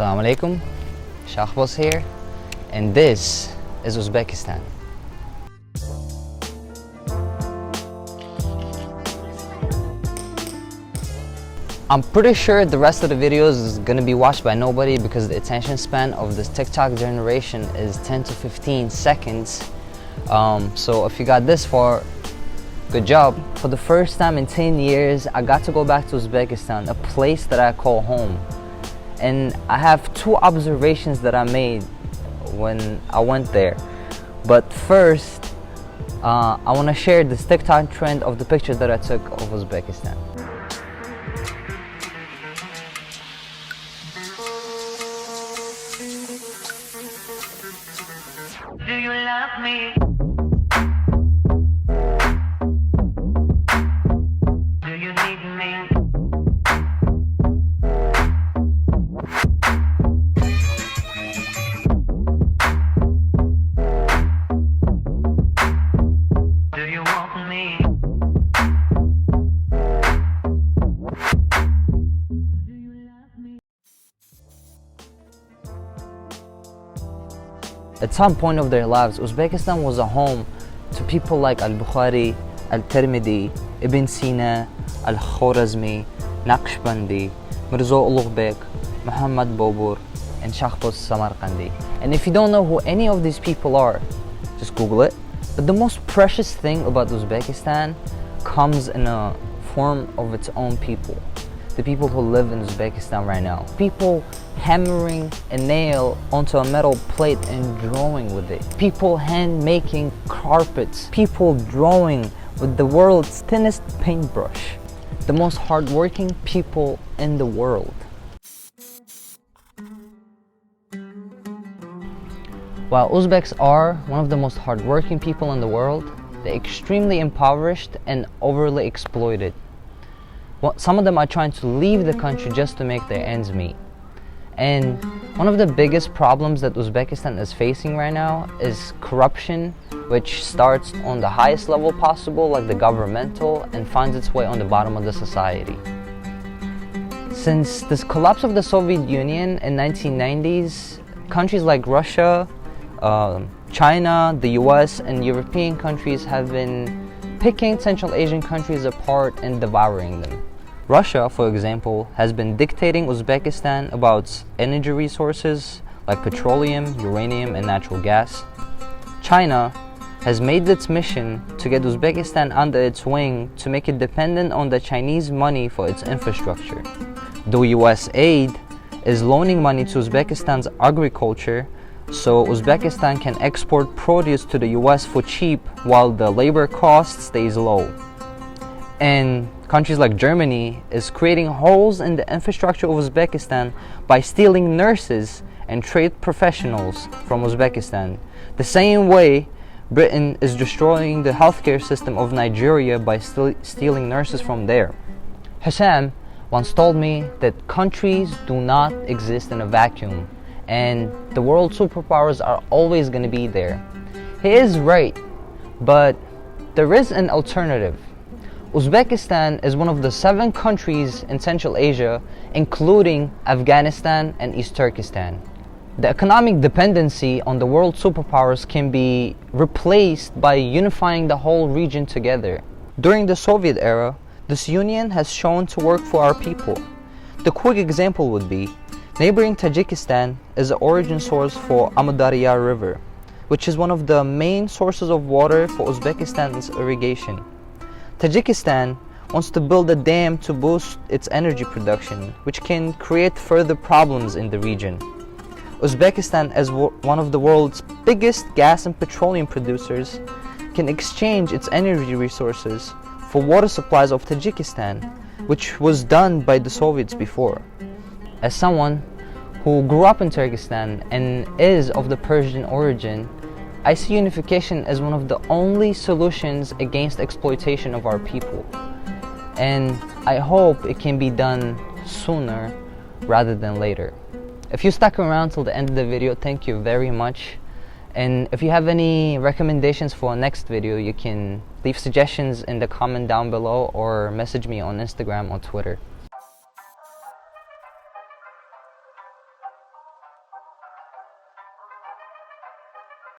Assalamu alaikum, Shahbaz here, and this is Uzbekistan. I'm pretty sure the rest of the videos is gonna be watched by nobody because the attention span of this TikTok generation is 10 to 15 seconds. So if you got this far, good job. For the first time in 10 years, I got to go back to Uzbekistan, a place that I call home. And I have two observations that I made when I went there. But first, I want to share this TikTok trend of the pictures that I took of Uzbekistan. Do you love me? Do you need me? Do you want me? Do you love me? At some point of their lives, Uzbekistan was a home to people like Al-Bukhari, Al-Tirmidhi, Ibn Sina, Al-Khwarazmi, Naqshbandi, Mirza Ulughbek, Muhammad Bobur, and Shahbaz Samarkandi. And if you don't know who any of these people are, just Google it. But the most precious thing about Uzbekistan comes in a form of its own people. The people who live in Uzbekistan right now. People hammering a nail onto a metal plate and drawing with it. People hand making carpets. People drawing with the world's thinnest paintbrush. The most hardworking people in the world. While Uzbeks are one of the most hardworking people in the world, they're extremely impoverished and overly exploited. Some of them are trying to leave the country just to make their ends meet. And one of the biggest problems that Uzbekistan is facing right now is corruption, which starts on the highest level possible, like the governmental, and finds its way on the bottom of the society. Since this collapse of the Soviet Union in 1990s, countries like Russia, China, the US, and European countries have been picking Central Asian countries apart and devouring them. Russia, for example, has been dictating Uzbekistan about its energy resources like petroleum, uranium, and natural gas. China has made its mission to get Uzbekistan under its wing to make it dependent on the Chinese money for its infrastructure. The US aid is loaning money to Uzbekistan's agriculture so Uzbekistan can export produce to the US for cheap while the labor cost stays low. And countries like Germany is creating holes in the infrastructure of Uzbekistan by stealing nurses and trade professionals from Uzbekistan. The same way Britain is destroying the healthcare system of Nigeria by stealing nurses from there. Hussam once told me that countries do not exist in a vacuum and the world superpowers are always going to be there. He is right, but there is an alternative. Uzbekistan is one of the 7 countries in Central Asia, including Afghanistan and East Turkestan. The economic dependency on the world superpowers can be replaced by unifying the whole region together. During the Soviet era, this union has shown to work for our people. The quick example would be, neighboring Tajikistan is the origin source for Amudarya River, which is one of the main sources of water for Uzbekistan's irrigation. Tajikistan wants to build a dam to boost its energy production, which can create further problems in the region. Uzbekistan, as one of the world's biggest gas and petroleum producers, can exchange its energy resources for water supplies of Tajikistan, which was done by the Soviets before. As someone who grew up in Turkestan and is of the Persian origin, I see unification as one of the only solutions against exploitation of our people. And I hope it can be done sooner rather than later. If you stuck around till the end of the video, thank you very much. And if you have any recommendations for a next video, you can leave suggestions in the comment down below or message me on Instagram or Twitter.